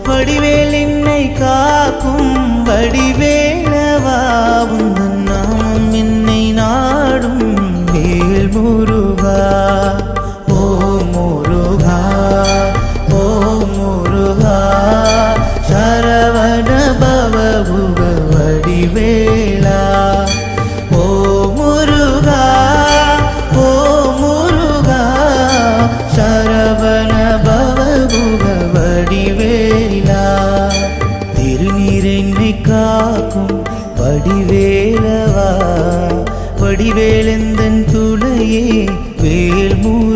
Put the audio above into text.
வடிவேல் என்னை காக்கும் வடிவேலவா உந்தன் நாமம் என்னை நாடும் வேல் முருகா ஓ முருகா ஓ முருகா சரவண பவ குக வடிவேலா ஓ முருகா ஓ முருகா சரவண பவ குக வடிவேலா திருநீர் என்னை காக்கும் வடிவேலவா வடிவேலெந்தன் துணையே வேல் முருகா